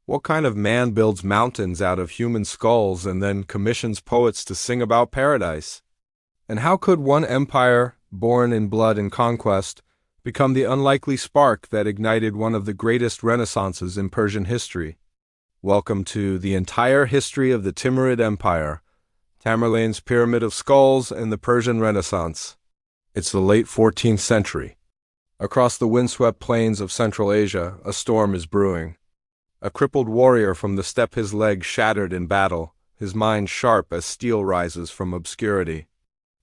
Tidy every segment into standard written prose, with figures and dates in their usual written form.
What kind of man builds mountains out of human skulls and then commissions poets to sing about paradise? And how could one empire, born in blood and conquest, become the unlikely spark that ignited one of the greatest renaissances in Persian history? Welcome to the entire history of the Timurid Empire, Tamerlane's Pyramid of Skulls, and the Persian Renaissance. It's the late 14th century. Across the windswept plains of Central Asia, a storm is brewing. A crippled warrior from the steppe, his leg shattered in battle, his mind sharp as steel rises from obscurity.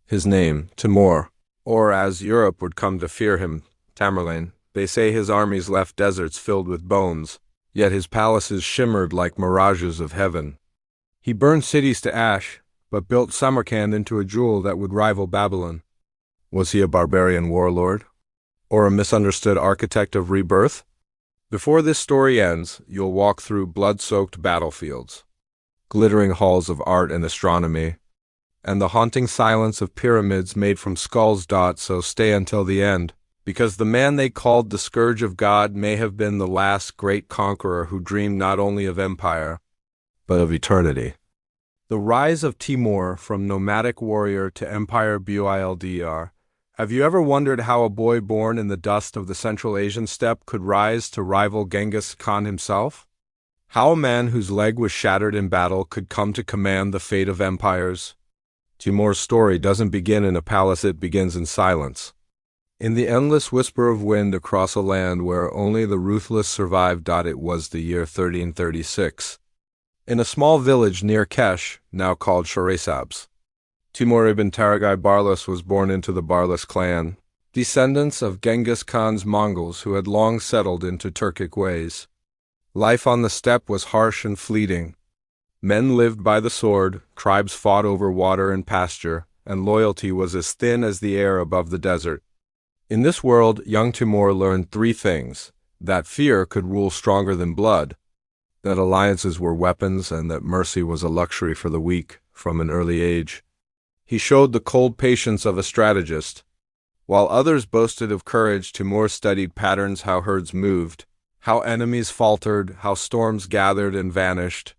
His name, Timur, or as Europe would come to fear him, Tamerlane. They say his armies left deserts filled with bones, yet his palaces shimmered like mirages of heaven. He burned cities to ash, but built Samarkand into a jewel that would rival Babylon. Was he a barbarian warlord? Or a misunderstood architect of rebirth? Before this story ends, you'll walk through blood-soaked battlefields, glittering halls of art and astronomy, and the haunting silence of pyramids made from skulls. So stay until the end, because the man they called the Scourge of God may have been the last great conqueror who dreamed not only of empire, but of eternity. The rise of Timur from nomadic warrior to empire buildr. Have you ever wondered how a boy born in the dust of the Central Asian steppe could rise to rival Genghis Khan himself? How a man whose leg was shattered in battle could come to command the fate of empires? Timur's story doesn't begin in a palace, it begins in silence. In the endless whisper of wind across a land where only the ruthless survived. It was the year 1336. In a small village near Kesh, now called Shahrazabs, Timur ibn Taragai Barlas was born into the Barlas clan, descendants of Genghis Khan's Mongols who had long settled into Turkic ways. Life on the steppe was harsh and fleeting. Men lived by the sword, tribes fought over water and pasture, and loyalty was as thin as the air above the desert. In this world, young Timur learned three things: that fear could rule stronger than blood, that alliances were weapons, and that mercy was a luxury for the weak from an early age. He showed the cold patience of a strategist. While others boasted of courage, Timur studied patterns, how herds moved, how enemies faltered, how storms gathered and vanished.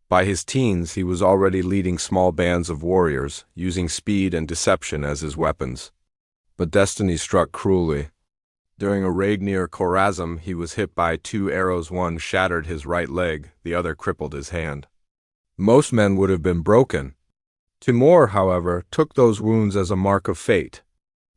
By his teens, he was already leading small bands of warriors, using speed and deception as his weapons. But destiny struck cruelly. During a raid near Khorazm, he was hit by two arrows. One shattered his right leg, the other crippled his hand. Most men would have been broken. Timur, however, took those wounds as a mark of fate.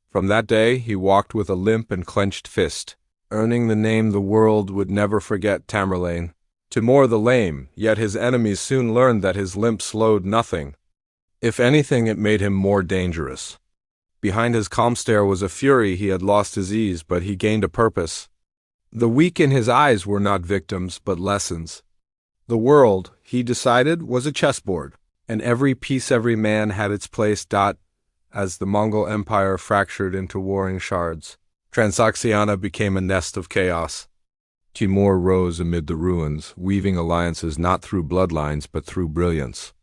From that day, he walked with a limp and clenched fist, earning the name the world would never forget: Tamerlane. Timur the Lame, yet his enemies soon learned that his limp slowed nothing. If anything, it made him more dangerous. Behind his calm stare was a fury. He had lost his ease, but he gained a purpose. The weak in his eyes were not victims, but lessons. The world, he decided, was a chessboard, and every piece, every man had its place. As the Mongol Empire fractured into warring shards, Transoxiana became a nest of chaos. Timur rose amid the ruins, weaving alliances not through bloodlines but through brilliance.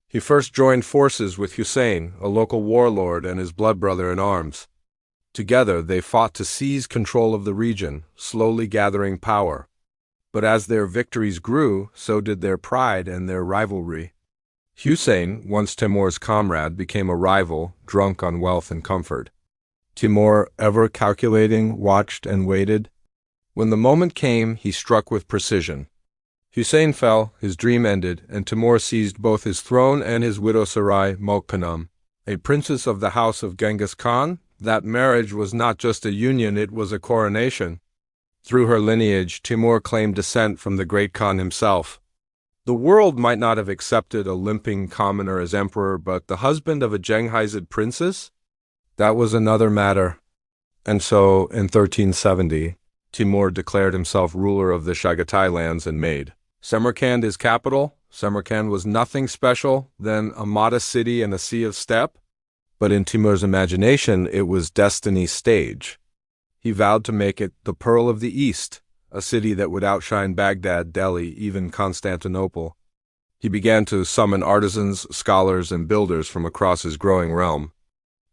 He first joined forces with Hussein, a local warlord, and his blood brother in arms. Together they fought to seize control of the region, slowly gathering power. But as their victories grew, so did their pride and their rivalry. Hussein, once Timur's comrade, became a rival, drunk on wealth and comfort. Timur, ever calculating, watched and waited. When the moment came, he struck with precision. Hussein fell, his dream ended, and Timur seized both his throne and his widow Sarai Mulkhanum, a princess of the house of Genghis Khan. That marriage was not just a union, it was a coronation. Through her lineage, Timur claimed descent from the great Khan himself. The world might not have accepted a limping commoner as emperor, but the husband of a Jenghizid princess? That was another matter. And so, in 1370, Timur declared himself ruler of the Chagatai lands and made Samarkand his capital. Samarkand was nothing special than a modest city and a sea of steppe, but in Timur's imagination it was destiny's stage. He vowed to make it the Pearl of the East, a city that would outshine Baghdad, Delhi, even Constantinople. He began to summon artisans, scholars, and builders from across his growing realm.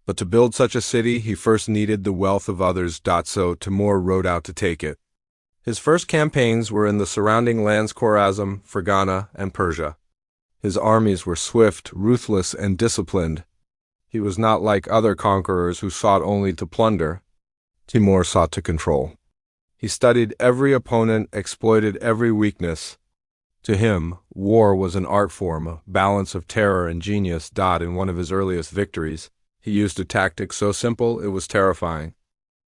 But to build such a city, he first needed the wealth of others. So Timur rode out to take it. His first campaigns were in the surrounding lands Khorasan, Fergana, and Persia. His armies were swift, ruthless, and disciplined. He was not like other conquerors who sought only to plunder. Timur sought to control. He studied every opponent, exploited every weakness. To him, war was an art form, a balance of terror and genius. In one of his earliest victories, he used a tactic so simple it was terrifying.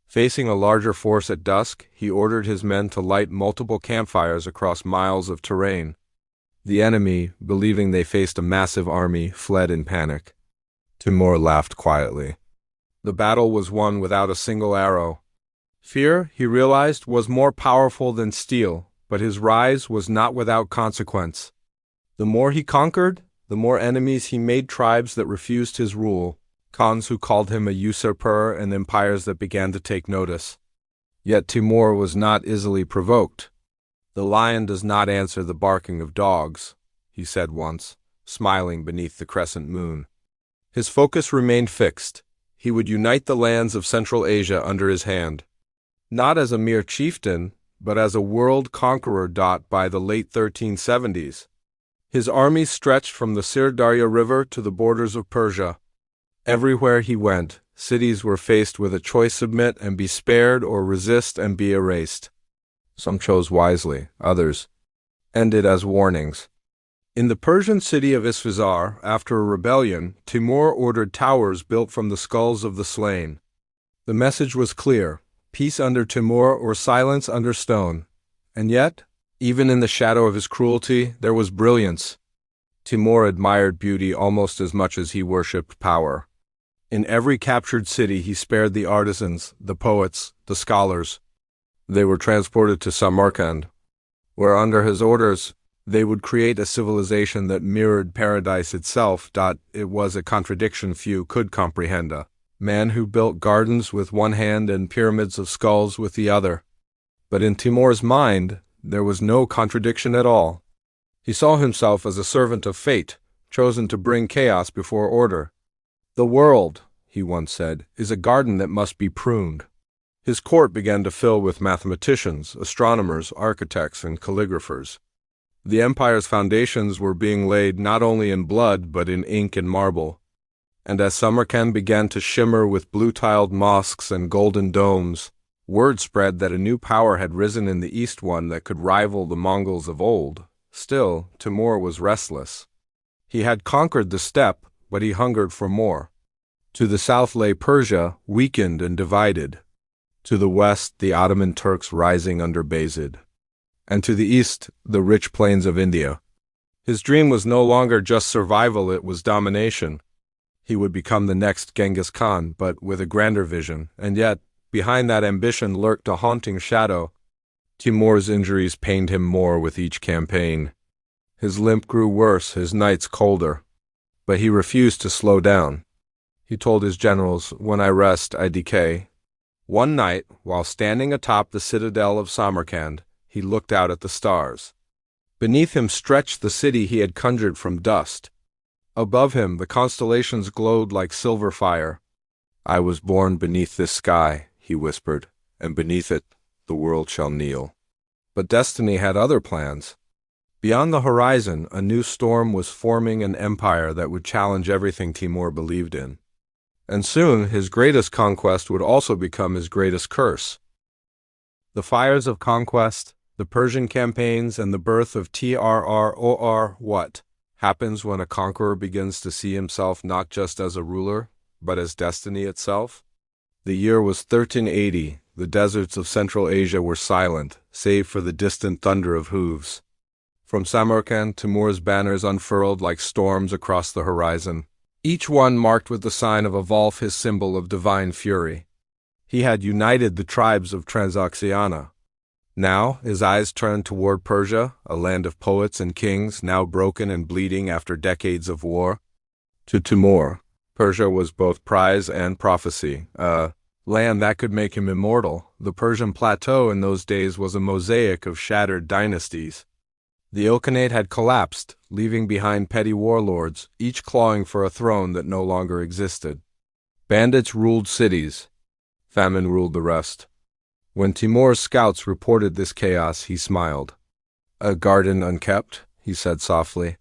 Facing a larger force at dusk, he ordered his men to light multiple campfires across miles of terrain. The enemy, believing they faced a massive army, fled in panic. Timur laughed quietly. The battle was won without a single arrow. Fear, he realized, was more powerful than steel, but his rise was not without consequence. The more he conquered, the more enemies he made. Tribes that refused his rule, khans who called him a usurper, and empires that began to take notice. Yet Timur was not easily provoked. "The lion does not answer the barking of dogs," he said once, smiling beneath the crescent moon. His focus remained fixed. He would unite the lands of Central Asia under his hand. Not as a mere chieftain, but as a world conqueror. By the late 1370s, his armies stretched from the Darya River to the borders of Persia. Everywhere he went, cities were faced with a choice: submit and be spared, or resist and be erased. Some chose wisely, others ended as warnings. In the Persian city of Isfizar, after a rebellion, Timur ordered towers built from the skulls of the slain. The message was clear: peace under Timur or silence under stone. And yet, even in the shadow of his cruelty, there was brilliance. Timur admired beauty almost as much as he worshipped power. In every captured city he spared the artisans, the poets, the scholars. They were transported to Samarkand, where under his orders they would create a civilization that mirrored paradise itself. It was a contradiction few could comprehend: a man who built gardens with one hand and pyramids of skulls with the other. But in Timur's mind, there was no contradiction at all. He saw himself as a servant of fate, chosen to bring chaos before order. "The world," he once said, "is a garden that must be pruned." His court began to fill with mathematicians, astronomers, architects, and calligraphers. The empire's foundations were being laid not only in blood but in ink and marble. And as Samarkand began to shimmer with blue-tiled mosques and golden domes, word spread that a new power had risen in the east, one that could rival the Mongols of old. Still, Timur was restless. He had conquered the steppe, but he hungered for more. To the south lay Persia, weakened and divided. To the west, the Ottoman Turks rising under Bayezid. And to the east, the rich plains of India. His dream was no longer just survival, it was domination. He would become the next Genghis Khan, but with a grander vision, and yet, behind that ambition lurked a haunting shadow. Timur's injuries pained him more with each campaign. His limp grew worse, his nights colder. But he refused to slow down. He told his generals, "When I rest, I decay." One night, while standing atop the citadel of Samarkand, he looked out at the stars. Beneath him stretched the city he had conjured from dust. Above him, the constellations glowed like silver fire. "I was born beneath this sky," he whispered, "and beneath it, the world shall kneel." But destiny had other plans. Beyond the horizon, a new storm was forming, an empire that would challenge everything Timur believed in. And soon, his greatest conquest would also become his greatest curse. The fires of conquest, the Persian campaigns, and the birth of Trror. What happens when a conqueror begins to see himself not just as a ruler, but as destiny itself? The year was 1380. The deserts of Central Asia were silent, save for the distant thunder of hooves. From Samarkand, Timur's banners unfurled like storms across the horizon, each one marked with the sign of a Volf, his symbol of divine fury. He had united the tribes of Transoxiana. Now, his eyes turned toward Persia, a land of poets and kings, now broken and bleeding after decades of war. To Timur, Persia was both prize and prophecy, a land that could make him immortal. The Persian plateau in those days was a mosaic of shattered dynasties. The Ilkhanate had collapsed, leaving behind petty warlords, each clawing for a throne that no longer existed. Bandits ruled cities. Famine ruled the rest. When Timur's scouts reported this chaos, he smiled. "A garden unkept," he said softly.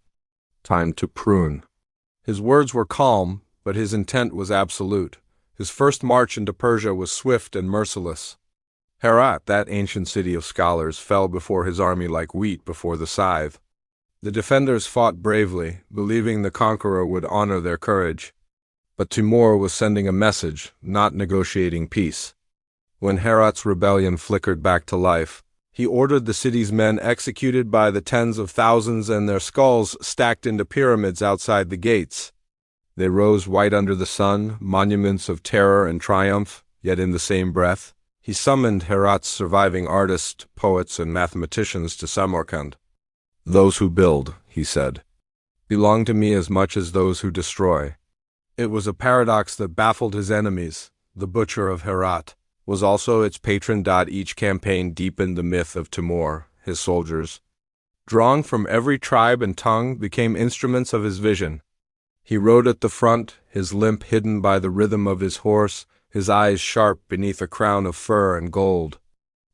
"Time to prune." His words were calm, but his intent was absolute. His first march into Persia was swift and merciless. Herat, that ancient city of scholars, fell before his army like wheat before the scythe. The defenders fought bravely, believing the conqueror would honor their courage. But Timur was sending a message, not negotiating peace. When Herat's rebellion flickered back to life, he ordered the city's men executed by the tens of thousands and their skulls stacked into pyramids outside the gates. They rose white under the sun, monuments of terror and triumph, yet in the same breath, he summoned Herat's surviving artists, poets, and mathematicians to Samarkand. "Those who build," he said, "belong to me as much as those who destroy." It was a paradox that baffled his enemies. The butcher of Herat was also its patron. Each campaign deepened the myth of Timur. His soldiers, drawn from every tribe and tongue, became instruments of his vision. He rode at the front, his limp hidden by the rhythm of his horse, his eyes sharp beneath a crown of fur and gold.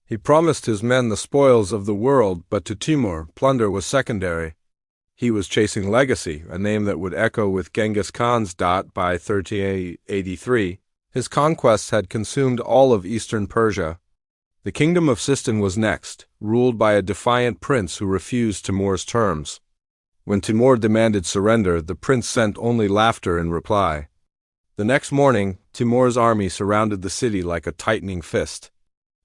He promised his men the spoils of the world, but to Timur, plunder was secondary. He was chasing legacy, a name that would echo with Genghis Khan's. By 1383, his conquests had consumed all of eastern Persia. The kingdom of Sistan was next, ruled by a defiant prince who refused Timur's terms. When Timur demanded surrender, the prince sent only laughter in reply. The next morning, Timur's army surrounded the city like a tightening fist.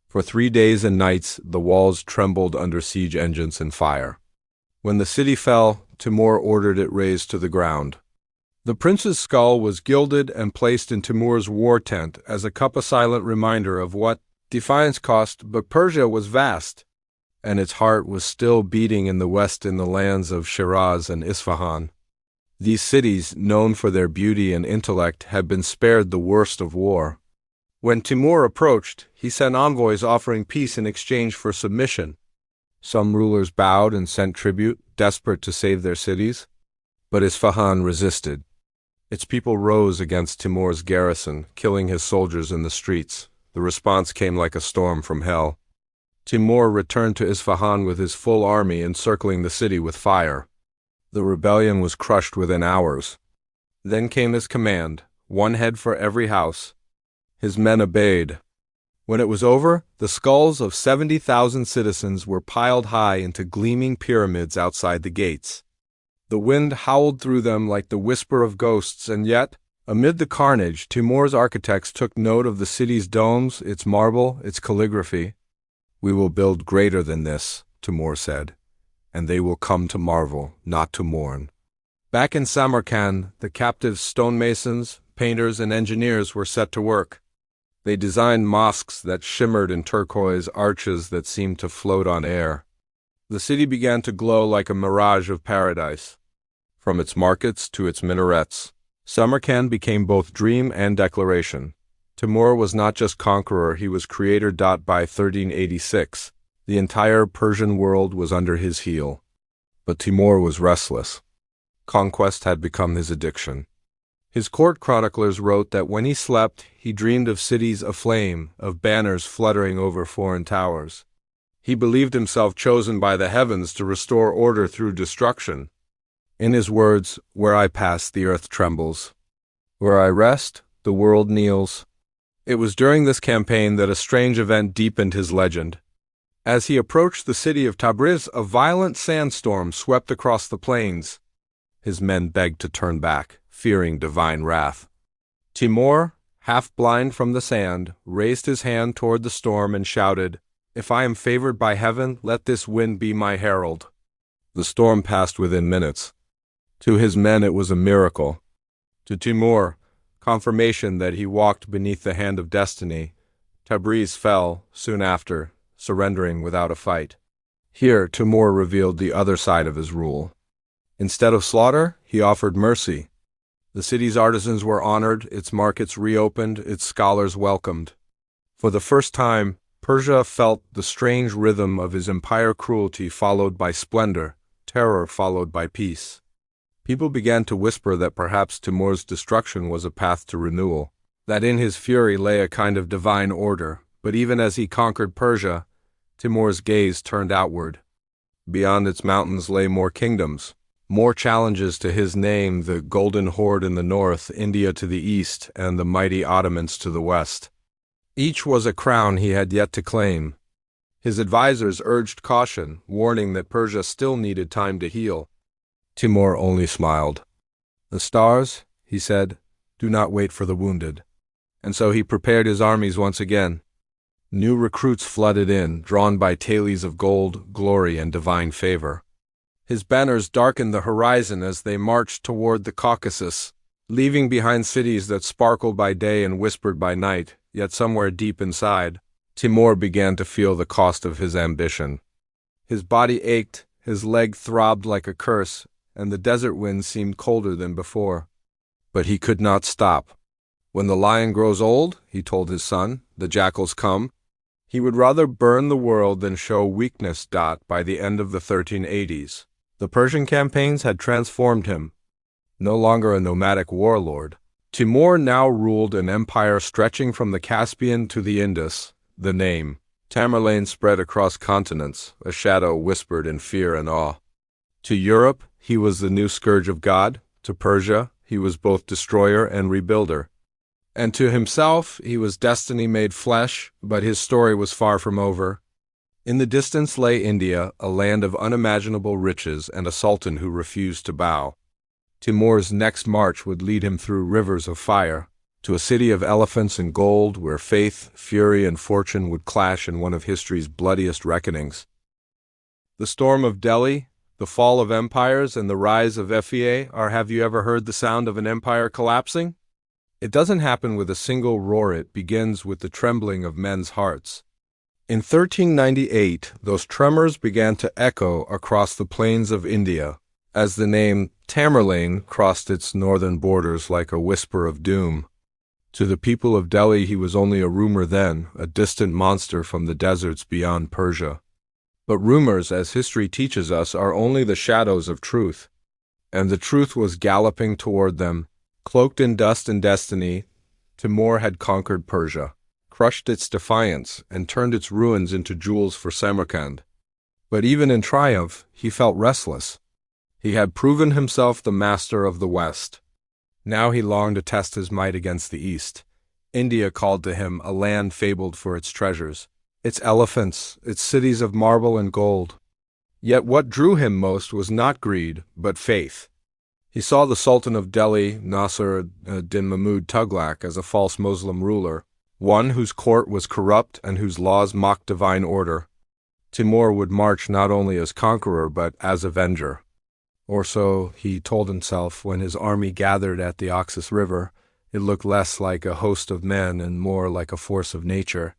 For 3 days and nights, the walls trembled under siege engines and fire. When the city fell, Timur ordered it razed to the ground. The prince's skull was gilded and placed in Timur's war tent as a silent reminder of what defiance cost, but Persia was vast, and its heart was still beating in the west in the lands of Shiraz and Isfahan. These cities, known for their beauty and intellect, had been spared the worst of war. When Timur approached, he sent envoys offering peace in exchange for submission. Some rulers bowed and sent tribute, desperate to save their cities. But Isfahan resisted. Its people rose against Timur's garrison, killing his soldiers in the streets. The response came like a storm from hell. Timur returned to Isfahan with his full army, encircling the city with fire. The rebellion was crushed within hours. Then came his command, 1 head for every house. His men obeyed. When it was over, the skulls of 70,000 citizens were piled high into gleaming pyramids outside the gates. The wind howled through them like the whisper of ghosts, and yet, amid the carnage, Timur's architects took note of the city's domes, its marble, its calligraphy. "We will build greater than this," Timur said, "and they will come to marvel, not to mourn." Back in Samarkand, the captive stonemasons, painters, and engineers were set to work. They designed mosques that shimmered in turquoise, arches that seemed to float on air. The city began to glow like a mirage of paradise. From its markets to its minarets, Samarkand became both dream and declaration. Timur was not just conqueror, he was creator. By 1386, the entire Persian world was under his heel. But Timur was restless. Conquest had become his addiction. His court chroniclers wrote that when he slept, he dreamed of cities aflame, of banners fluttering over foreign towers. He believed himself chosen by the heavens to restore order through destruction. In his words, "Where I pass, the earth trembles. Where I rest, the world kneels." It was during this campaign that a strange event deepened his legend. As he approached the city of Tabriz, a violent sandstorm swept across the plains. His men begged to turn back, fearing divine wrath. Timur, half blind from the sand, raised his hand toward the storm and shouted, "If I am favored by heaven, let this wind be my herald." The storm passed within minutes. To his men it was a miracle. To Timur, confirmation that he walked beneath the hand of destiny. Tabriz fell, soon after, surrendering without a fight. Here Timur revealed the other side of his rule. Instead of slaughter, he offered mercy. The city's artisans were honored, its markets reopened, its scholars welcomed. For the first time, Persia felt the strange rhythm of his empire: cruelty followed by splendor, terror followed by peace. People began to whisper that perhaps Timur's destruction was a path to renewal, that in his fury lay a kind of divine order. But even as he conquered Persia, Timur's gaze turned outward. Beyond its mountains lay more kingdoms, more challenges to his name: the Golden Horde in the north, India to the east, and the mighty Ottomans to the west. Each was a crown he had yet to claim. His advisors urged caution, warning that Persia still needed time to heal. Timur only smiled. "The stars," he said, "do not wait for the wounded." And so he prepared his armies once again. New recruits flooded in, drawn by tales of gold, glory, and divine favor. His banners darkened the horizon as they marched toward the Caucasus, leaving behind cities that sparkled by day and whispered by night. Yet somewhere deep inside, Timur began to feel the cost of his ambition. His body ached, his leg throbbed like a curse, and the desert wind seemed colder than before. But he could not stop. "When the lion grows old," he told his son, "the jackals come." He would rather burn the world than show weakness. By the end of the 1380s, the Persian campaigns had transformed him. No longer a nomadic warlord, Timur now ruled an empire stretching from the Caspian to the Indus. The name Tamerlane spread across continents, a shadow whispered in fear and awe. To Europe, he was the new scourge of God. To Persia, he was both destroyer and rebuilder. And to himself, he was destiny made flesh, but his story was far from over. In the distance lay India, a land of unimaginable riches and a sultan who refused to bow. Timur's next march would lead him through rivers of fire, to a city of elephants and gold where faith, fury, and fortune would clash in one of history's bloodiest reckonings. The storm of Delhi, the fall of empires, and the rise of FEA have you ever heard the sound of an empire collapsing? It doesn't happen with a single roar, it begins with the trembling of men's hearts. In 1398, those tremors began to echo across the plains of India, as the name Tamerlane crossed its northern borders like a whisper of doom. To the people of Delhi, he was only a rumor then, a distant monster from the deserts beyond Persia. But rumors, as history teaches us, are only the shadows of truth. And the truth was galloping toward them. Cloaked in dust and destiny, Timur had conquered Persia, crushed its defiance, and turned its ruins into jewels for Samarkand. But even in triumph, he felt restless. He had proven himself the master of the West. Now he longed to test his might against the East. India called to him, a land fabled for its treasures, its elephants, its cities of marble and gold. Yet what drew him most was not greed, but faith. He saw the Sultan of Delhi, Nasir ad-Din Mahmud Tughlaq, as a false Muslim ruler, one whose court was corrupt and whose laws mocked divine order. Timur would march not only as conqueror but as avenger. Or so he told himself when his army gathered at the Oxus River. It looked less like a host of men and more like a force of nature.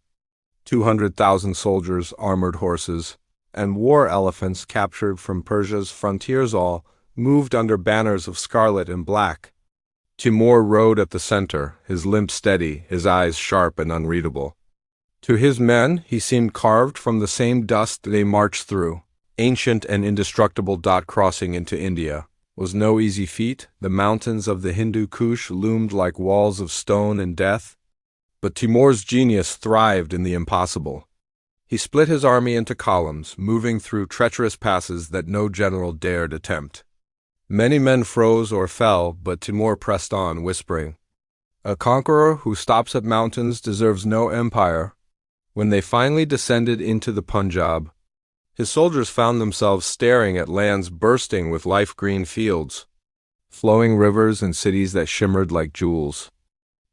200,000 soldiers, armored horses, and war elephants captured from Persia's frontiers all moved under banners of scarlet and black. Timur rode at the center, his limp steady, his eyes sharp and unreadable. To his men, he seemed carved from the same dust they marched through, ancient and indestructible. Crossing into India was no easy feat. The mountains of the Hindu Kush loomed like walls of stone and death. But Timur's genius thrived in the impossible. He split his army into columns, moving through treacherous passes that no general dared attempt. Many men froze or fell, but Timur pressed on, whispering, "A conqueror who stops at mountains deserves no empire." When they finally descended into the Punjab, his soldiers found themselves staring at lands bursting with life-green fields, flowing rivers and cities that shimmered like jewels.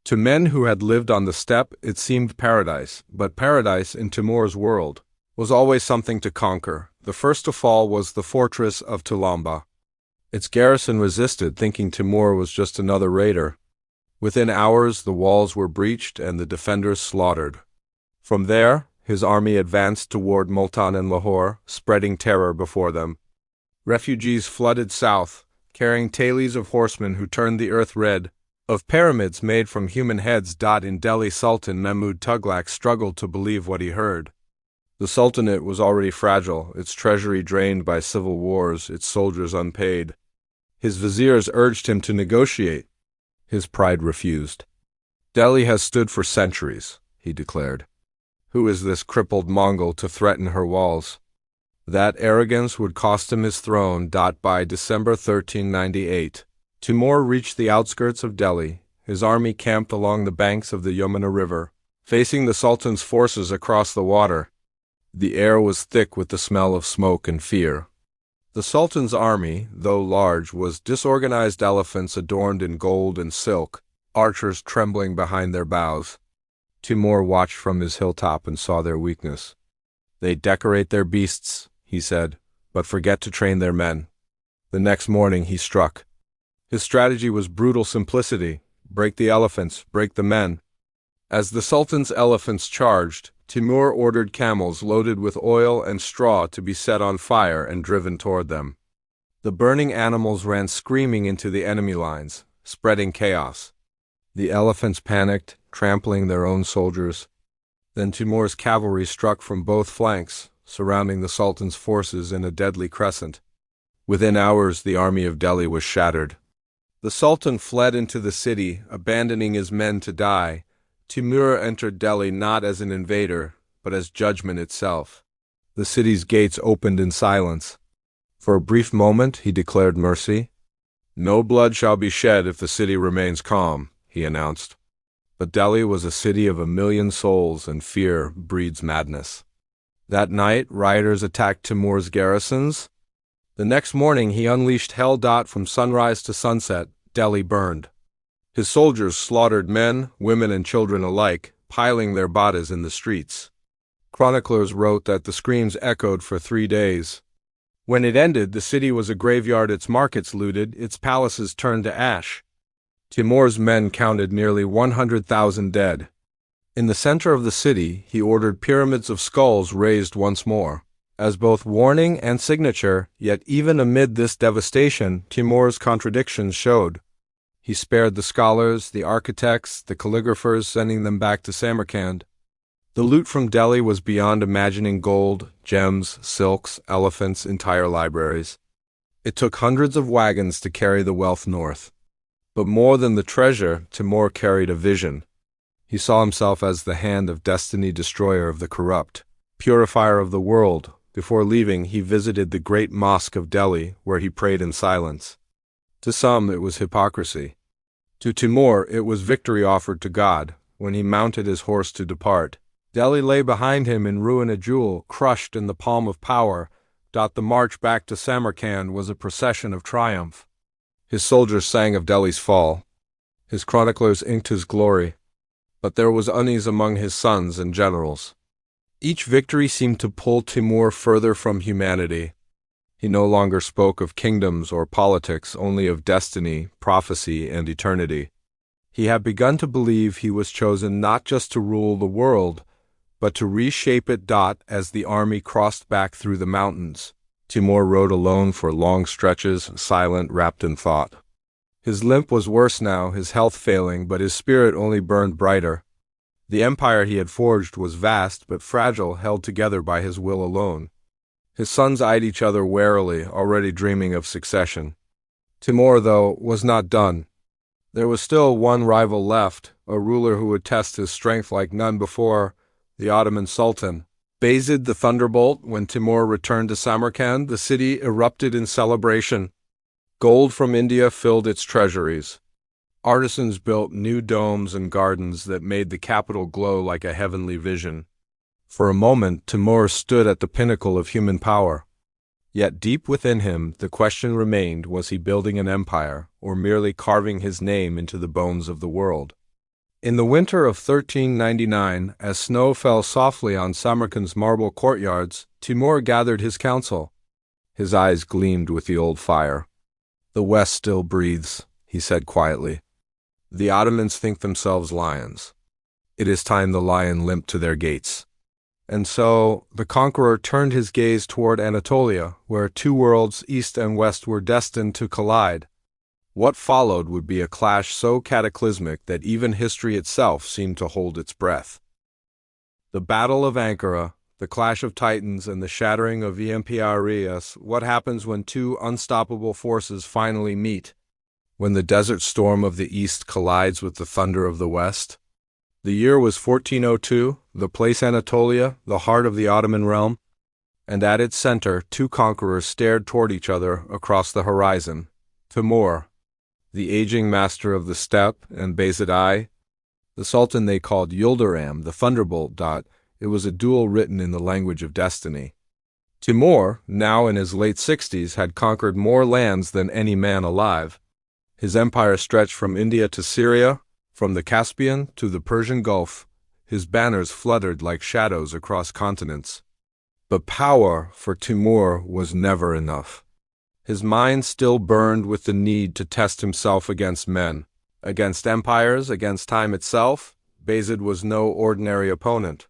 To men who had lived on the steppe, it seemed paradise, but paradise in Timur's world was always something to conquer. The first to fall was the fortress of Tulamba. Its garrison resisted, thinking Timur was just another raider. Within hours, the walls were breached and the defenders slaughtered. From there, his army advanced toward Multan and Lahore, spreading terror before them. Refugees flooded south, carrying tales of horsemen who turned the earth red, of pyramids made from human heads. In Delhi, Sultan Mahmud Tughlaq struggled to believe what he heard. The Sultanate was already fragile, its treasury drained by civil wars, its soldiers unpaid. His viziers urged him to negotiate. His pride refused. "Delhi has stood for centuries," he declared. Who is this crippled Mongol to threaten her walls? That arrogance would cost him his throne. By December 1398, Timur reached the outskirts of Delhi. His army camped along the banks of the Yamuna River, facing the Sultan's forces across the water. The air was thick with the smell of smoke and fear. The Sultan's army, though large, was disorganized elephants adorned in gold and silk, archers trembling behind their bows. Timur watched from his hilltop and saw their weakness. "They decorate their beasts," he said, "but forget to train their men." The next morning he struck. His strategy was brutal simplicity: break the elephants, break the men. As the Sultan's elephants charged, Timur ordered camels loaded with oil and straw to be set on fire and driven toward them. The burning animals ran screaming into the enemy lines, spreading chaos. The elephants panicked, trampling their own soldiers. Then Timur's cavalry struck from both flanks, surrounding the Sultan's forces in a deadly crescent. Within hours, the army of Delhi was shattered. The Sultan fled into the city, abandoning his men to die. Timur entered Delhi not as an invader, but as judgment itself. The city's gates opened in silence. For a brief moment, he declared mercy. "No blood shall be shed if the city remains calm," he announced. But Delhi was a city of 1,000,000 souls, and fear breeds madness. That night, rioters attacked Timur's garrisons. The next morning, he unleashed hell. From sunrise to sunset, Delhi burned. His soldiers slaughtered men, women, and children alike, piling their bodies in the streets. Chroniclers wrote that the screams echoed for 3 days. When it ended, the city was a graveyard, its markets looted, its palaces turned to ash. Timur's men counted nearly 100,000 dead. In the center of the city, he ordered pyramids of skulls raised once more, as both warning and signature. Yet even amid this devastation, Timur's contradictions showed. He spared the scholars, the architects, the calligraphers, sending them back to Samarkand. The loot from Delhi was beyond imagining: gold, gems, silks, elephants, entire libraries. It took hundreds of wagons to carry the wealth north. But more than the treasure, Timur carried a vision. He saw himself as the hand of destiny, destroyer of the corrupt, purifier of the world. Before leaving, he visited the great mosque of Delhi, where he prayed in silence. To some, it was hypocrisy. To Timur, it was victory offered to God. When he mounted his horse to depart, Delhi lay behind him in ruin, a jewel crushed in the palm of power. The march back to Samarkand was a procession of triumph. His soldiers sang of Delhi's fall. His chroniclers inked his glory. But there was unease among his sons and generals. Each victory seemed to pull Timur further from humanity. He no longer spoke of kingdoms or politics, only of destiny, prophecy, and eternity. He had begun to believe he was chosen not just to rule the world, but to reshape it. As the army crossed back through the mountains, Timur rode alone for long stretches, silent, wrapped in thought. His limp was worse now, his health failing, but his spirit only burned brighter. The empire he had forged was vast but fragile, held together by his will alone. His sons eyed each other warily, already dreaming of succession. Timur, though, was not done. There was still one rival left, a ruler who would test his strength like none before: the Ottoman Sultan. Bayezid the Thunderbolt. When Timur returned to Samarkand, the city erupted in celebration. Gold from India filled its treasuries. Artisans built new domes and gardens that made the capital glow like a heavenly vision. For a moment, Timur stood at the pinnacle of human power. Yet deep within him, the question remained: was he building an empire, or merely carving his name into the bones of the world? In the winter of 1399, as snow fell softly on Samarkand's marble courtyards, Timur gathered his council. His eyes gleamed with the old fire. "The West still breathes," he said quietly. "The Ottomans think themselves lions. It is time the lion limped to their gates." And so the conqueror turned his gaze toward Anatolia, where 2 worlds, East and West, were destined to collide. What followed would be a clash so cataclysmic that even history itself seemed to hold its breath. The Battle of Ankara, the clash of titans, and the shattering of Empires. What happens when 2 unstoppable forces finally meet? When the desert storm of the East collides with the thunder of the West? The year was 1402, the place Anatolia, the heart of the Ottoman realm, and at its center two conquerors stared toward each other across the horizon. Timur, the aging master of the steppe, and Bayezid I, the sultan they called Yildirim, the thunderbolt. It was a duel written in the language of destiny. Timur, now in his late 60s, had conquered more lands than any man alive. His empire stretched from India to Syria, from the Caspian to the Persian Gulf. His banners fluttered like shadows across continents. But power for Timur was never enough. His mind still burned with the need to test himself against men, against empires, against time itself. Bayezid was no ordinary opponent.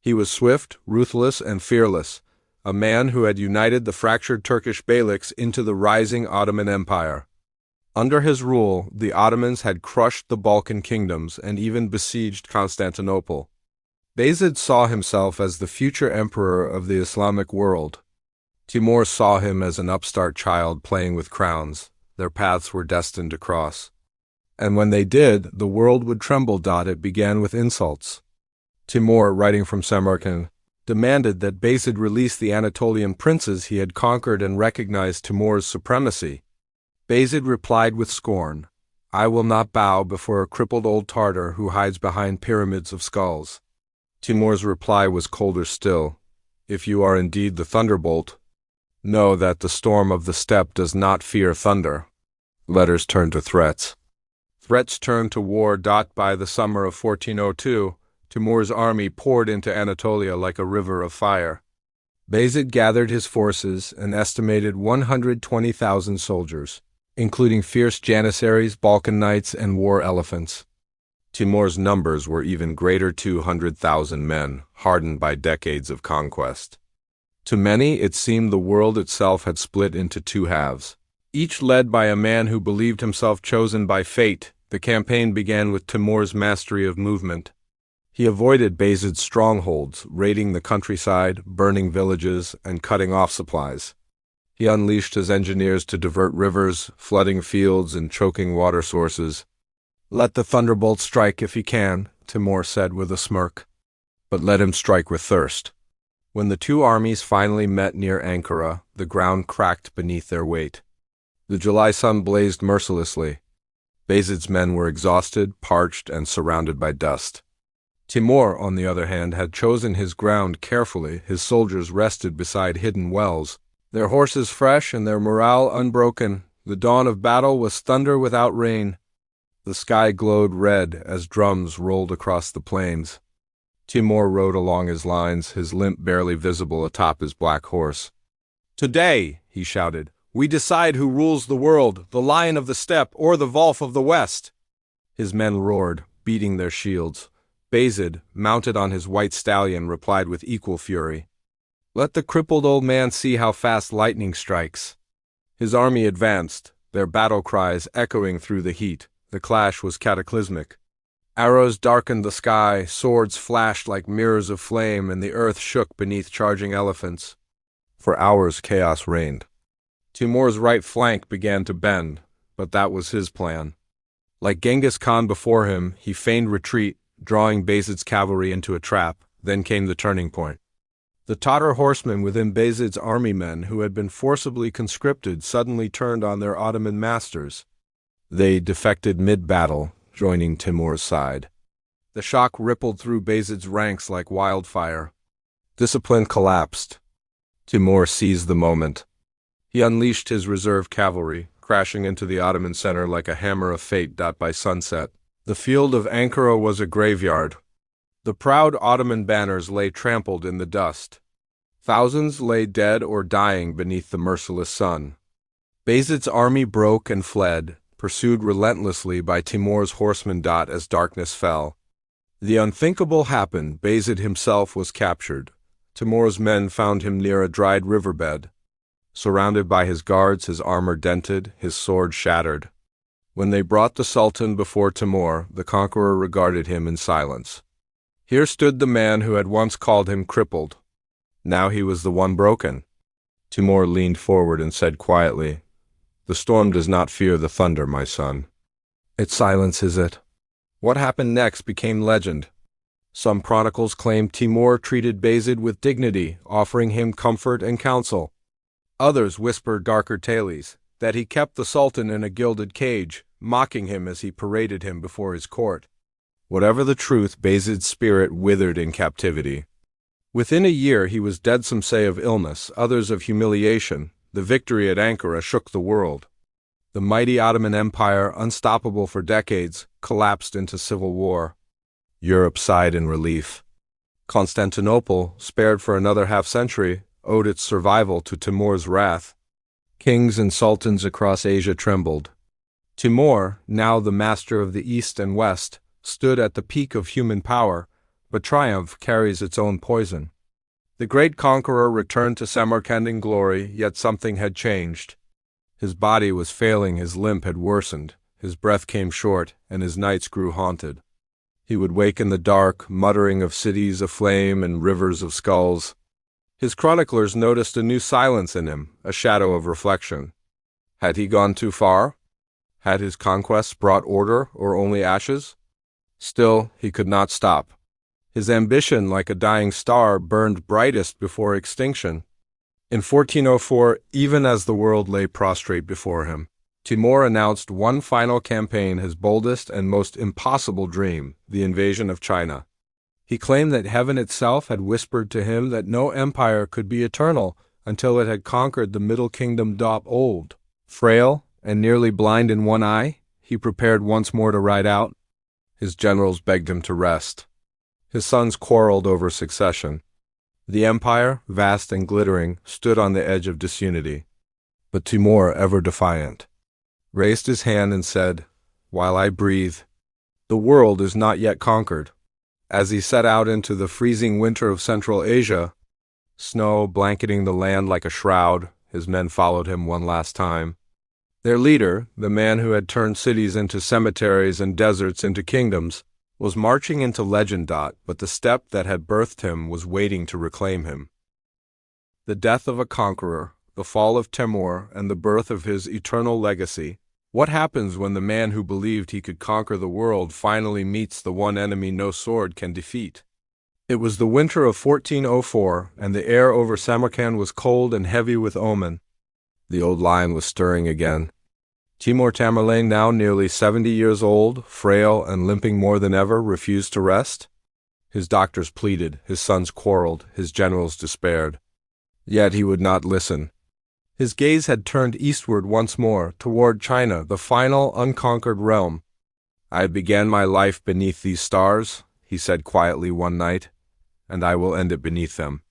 He was swift, ruthless, and fearless, a man who had united the fractured Turkish beyliks into the rising Ottoman Empire. Under his rule, the Ottomans had crushed the Balkan kingdoms and even besieged Constantinople. Bayezid saw himself as the future emperor of the Islamic world. Timur saw him as an upstart child playing with crowns. Their paths were destined to cross. And when they did, the world would tremble. It began with insults. Timur, writing from Samarkand, demanded that Bayezid release the Anatolian princes he had conquered and recognize Timur's supremacy. Bayezid replied with scorn, "I will not bow before a crippled old Tartar who hides behind pyramids of skulls." Timur's reply was colder still. "If you are indeed the thunderbolt, know that the storm of the steppe does not fear thunder." Letters turned to threats. Threats turned to war. By the summer of 1402, Timur's army poured into Anatolia like a river of fire. Bayezid gathered his forces, an estimated 120,000 soldiers, including fierce Janissaries, Balkan knights, and war elephants. Timur's numbers were even greater, 200,000 men, hardened by decades of conquest. To many, it seemed the world itself had split into two halves, each led by a man who believed himself chosen by fate. The campaign began with Timur's mastery of movement. He avoided Bayezid's strongholds, raiding the countryside, burning villages, and cutting off supplies. He unleashed his engineers to divert rivers, flooding fields, and choking water sources. "Let the thunderbolt strike if he can," Timur said with a smirk. "But let him strike with thirst." When the two armies finally met near Ankara, the ground cracked beneath their weight. The July sun blazed mercilessly. Bayezid's men were exhausted, parched, and surrounded by dust. Timur, on the other hand, had chosen his ground carefully. His soldiers rested beside hidden wells, their horses fresh and their morale unbroken. The dawn of battle was thunder without rain. The sky glowed red as drums rolled across the plains. Timur rode along his lines, his limp barely visible atop his black horse. "Today," he shouted, "we decide who rules the world, the lion of the steppe or the Wolf of the West." His men roared, beating their shields. Bayezid, mounted on his white stallion, replied with equal fury, "Let the crippled old man see how fast lightning strikes." His army advanced, their battle cries echoing through the heat. The clash was cataclysmic. Arrows darkened the sky, swords flashed like mirrors of flame, and the earth shook beneath charging elephants. For hours chaos reigned. Timur's right flank began to bend, but that was his plan. Like Genghis Khan before him, he feigned retreat, drawing Bayezid's cavalry into a trap. Then came the turning point. The Tatar horsemen within Bayezid's army, men who had been forcibly conscripted, suddenly turned on their Ottoman masters. They defected mid-battle, joining Timur's side. The shock rippled through Bayezid's ranks like wildfire. Discipline collapsed. Timur seized the moment. He unleashed his reserve cavalry, crashing into the Ottoman center like a hammer of fate. By sunset, the field of Ankara was a graveyard. The proud Ottoman banners lay trampled in the dust. Thousands lay dead or dying beneath the merciless sun. Bayezid's army broke and fled, pursued relentlessly by Timur's horsemen. As darkness fell, the unthinkable happened. Bayezid himself was captured. Timur's men found him near a dried riverbed. Surrounded by his guards, his armor dented, his sword shattered. When they brought the Sultan before Timur, the conqueror regarded him in silence. Here stood the man who had once called him crippled. Now he was the one broken. Timur leaned forward and said quietly, "The storm does not fear the thunder, my son. It silences it." What happened next became legend. Some chronicles claim Timur treated Bayezid with dignity, offering him comfort and counsel. Others whispered darker tales, that he kept the Sultan in a gilded cage, mocking him as he paraded him before his court. Whatever the truth, Bayezid's spirit withered in captivity. Within a year he was dead, some say of illness, others of humiliation. The victory at Ankara shook the world. The mighty Ottoman Empire, unstoppable for decades, collapsed into civil war. Europe sighed in relief. Constantinople, spared for another half-century, owed its survival to Timur's wrath. Kings and sultans across Asia trembled. Timur, now the master of the East and West, stood at the peak of human power, but triumph carries its own poison. The great conqueror returned to Samarkand in glory, yet something had changed. His body was failing, his limp had worsened, his breath came short, and his nights grew haunted. He would wake in the dark, muttering of cities aflame and rivers of skulls. His chroniclers noticed a new silence in him, a shadow of reflection. Had he gone too far? Had his conquests brought order or only ashes? Still, he could not stop. His ambition, like a dying star, burned brightest before extinction. In 1404, even as the world lay prostrate before him, Timur announced one final campaign, his boldest and most impossible dream, the invasion of China. He claimed that heaven itself had whispered to him that no empire could be eternal until it had conquered the Middle Kingdom. Old, frail, and nearly blind in one eye, he prepared once more to ride out. His generals begged him to rest. His sons quarreled over succession. The empire, vast and glittering, stood on the edge of disunity. But Timur, ever defiant, raised his hand and said, "While I breathe, the world is not yet conquered." As he set out into the freezing winter of Central Asia, snow blanketing the land like a shroud, his men followed him one last time. Their leader, the man who had turned cities into cemeteries and deserts into kingdoms, was marching into legend. But the steppe that had birthed him was waiting to reclaim him. The death of a conqueror, the fall of Timur, and the birth of his eternal legacy. What happens when the man who believed he could conquer the world finally meets the one enemy no sword can defeat? It was the winter of 1404, and the air over Samarkand was cold and heavy with omen. The old lion was stirring again. Timur Tamerlane, now nearly 70 years old, frail and limping more than ever, refused to rest. His doctors pleaded, his sons quarreled, his generals despaired. Yet he would not listen. His gaze had turned eastward once more, toward China, the final unconquered realm. "I began my life beneath these stars," he said quietly one night, "and I will end it beneath them.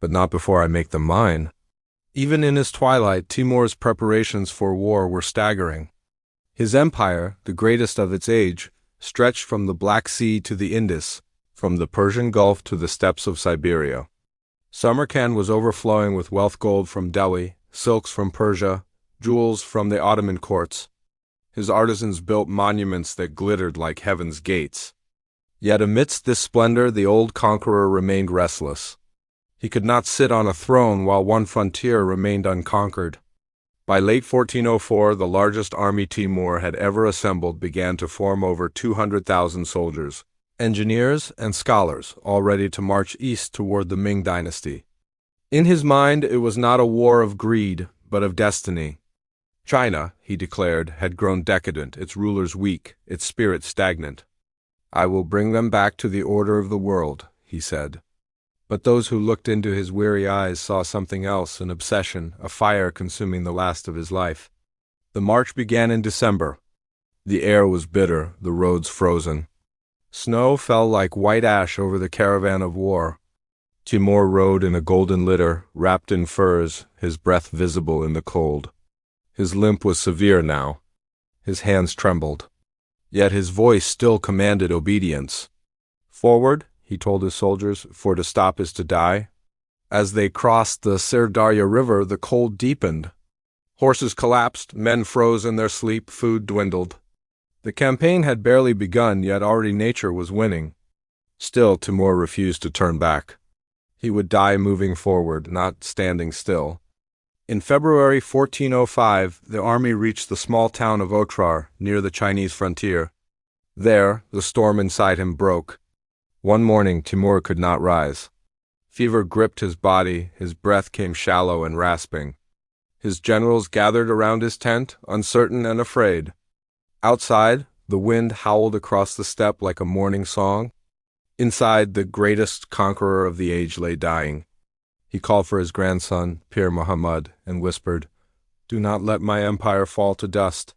But not before I make them mine." Even in his twilight, Timur's preparations for war were staggering. His empire, the greatest of its age, stretched from the Black Sea to the Indus, from the Persian Gulf to the steppes of Siberia. Samarkand was overflowing with wealth, gold from Delhi, silks from Persia, jewels from the Ottoman courts. His artisans built monuments that glittered like heaven's gates. Yet amidst this splendor, the old conqueror remained restless. He could not sit on a throne while one frontier remained unconquered. By late 1404, the largest army Timur had ever assembled began to form, over 200,000 soldiers, engineers, and scholars, all ready to march east toward the Ming dynasty. In his mind, it was not a war of greed, but of destiny. China, he declared, had grown decadent, its rulers weak, its spirit stagnant. "I will bring them back to the order of the world," he said. But those who looked into his weary eyes saw something else, an obsession, a fire consuming the last of his life. The march began in December. The air was bitter, the roads frozen. Snow fell like white ash over the caravan of war. Timur rode in a golden litter, wrapped in furs, his breath visible in the cold. His limp was severe now. His hands trembled. Yet his voice still commanded obedience. "Forward," he told his soldiers, "for to stop is to die." As they crossed the Sir-Darya River, the cold deepened. Horses collapsed, men froze in their sleep, food dwindled. The campaign had barely begun, yet already nature was winning. Still, Timur refused to turn back. He would die moving forward, not standing still. In February 1405, the army reached the small town of Otrar, near the Chinese frontier. There, the storm inside him broke. One morning, Timur could not rise. Fever gripped his body, his breath came shallow and rasping. His generals gathered around his tent, uncertain and afraid. Outside, the wind howled across the steppe like a morning song. Inside, the greatest conqueror of the age lay dying. He called for his grandson, Pir Muhammad, and whispered, "Do not let my empire fall to dust.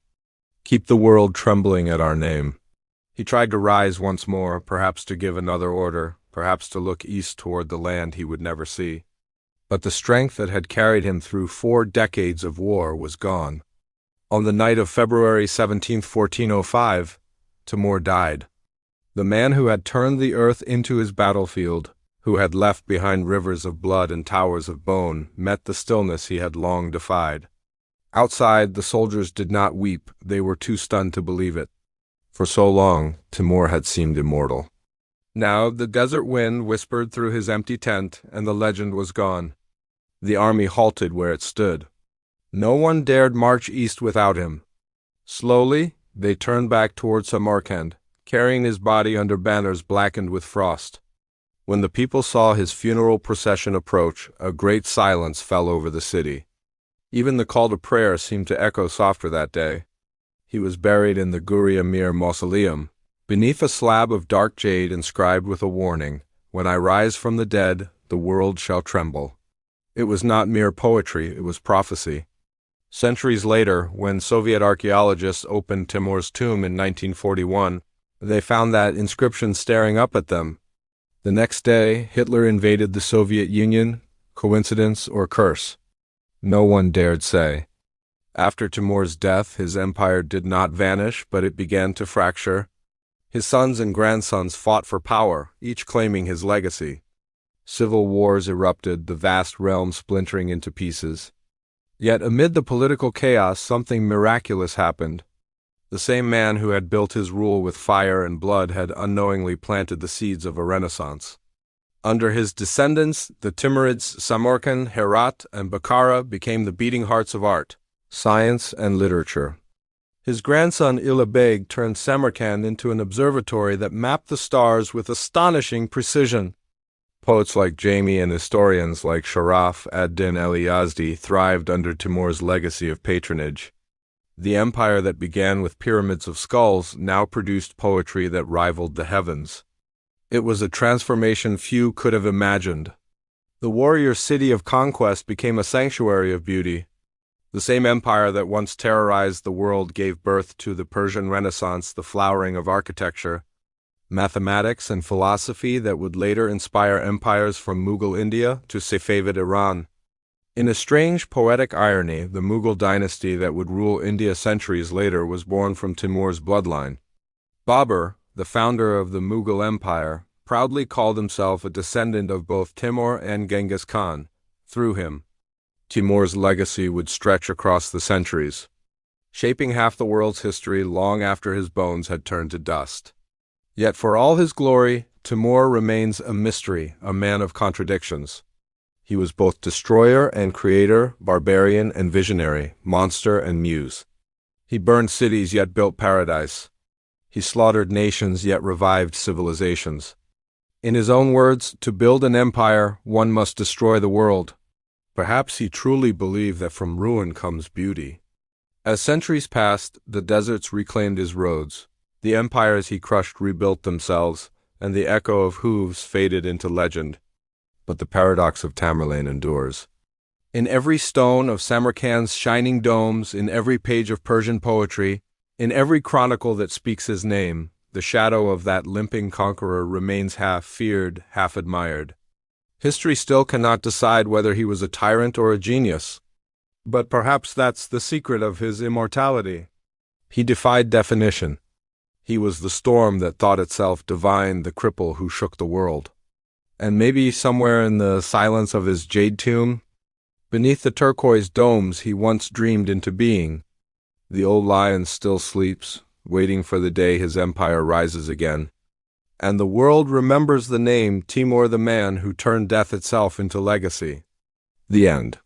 Keep the world trembling at our name." He tried to rise once more, perhaps to give another order, perhaps to look east toward the land he would never see. But the strength that had carried him through 4 decades of war was gone. On the night of February 17, 1405, Timur died. The man who had turned the earth into his battlefield, who had left behind rivers of blood and towers of bone, met the stillness he had long defied. Outside, the soldiers did not weep, they were too stunned to believe it. For so long, Timur had seemed immortal. Now the desert wind whispered through his empty tent, and the legend was gone. The army halted where it stood. No one dared march east without him. Slowly, they turned back toward Samarkand, carrying his body under banners blackened with frost. When the people saw his funeral procession approach, a great silence fell over the city. Even the call to prayer seemed to echo softer that day. He was buried in the Gur-e Amir mausoleum, beneath a slab of dark jade inscribed with a warning, "When I rise from the dead, the world shall tremble." It was not mere poetry, it was prophecy. Centuries later, when Soviet archaeologists opened Timur's tomb in 1941, they found that inscription staring up at them. The next day, Hitler invaded the Soviet Union. Coincidence or curse? No one dared say. After Timur's death, his empire did not vanish, but it began to fracture. His sons and grandsons fought for power, each claiming his legacy. Civil wars erupted, the vast realm splintering into pieces. Yet amid the political chaos, something miraculous happened. The same man who had built his rule with fire and blood had unknowingly planted the seeds of a renaissance. Under his descendants, the Timurids Samarkand, Herat, and Bukhara became the beating hearts of art, science, and literature. His grandson Ulugh Beg turned Samarkand into an observatory that mapped the stars with astonishing precision. Poets like Jami and historians like Sharaf ad-Din el-Yazdi thrived under Timur's legacy of patronage. The empire that began with pyramids of skulls now produced poetry that rivaled the heavens. It was a transformation few could have imagined. The warrior city of conquest became a sanctuary of beauty. The same empire that once terrorized the world gave birth to the Persian Renaissance, the flowering of architecture, mathematics, and philosophy that would later inspire empires from Mughal India to Safavid Iran. In a strange poetic irony, the Mughal dynasty that would rule India centuries later was born from Timur's bloodline. Babur, the founder of the Mughal Empire, proudly called himself a descendant of both Timur and Genghis Khan. Through him, Timur's legacy would stretch across the centuries, shaping half the world's history long after his bones had turned to dust. Yet for all his glory, Timur remains a mystery, a man of contradictions. He was both destroyer and creator, barbarian and visionary, monster and muse. He burned cities yet built paradise. He slaughtered nations yet revived civilizations. In his own words, to build an empire, one must destroy the world. Perhaps he truly believed that from ruin comes beauty. As centuries passed, the deserts reclaimed his roads. The empires he crushed rebuilt themselves, and the echo of hooves faded into legend. But the paradox of Tamerlane endures. In every stone of Samarkand's shining domes, in every page of Persian poetry, in every chronicle that speaks his name, the shadow of that limping conqueror remains half feared, half admired. History still cannot decide whether he was a tyrant or a genius. But perhaps that's the secret of his immortality. He defied definition. He was the storm that thought itself divine, the cripple who shook the world. And maybe somewhere in the silence of his jade tomb, beneath the turquoise domes he once dreamed into being, the old lion still sleeps, waiting for the day his empire rises again. And the world remembers the name Timur, the man who turned death itself into legacy. The end.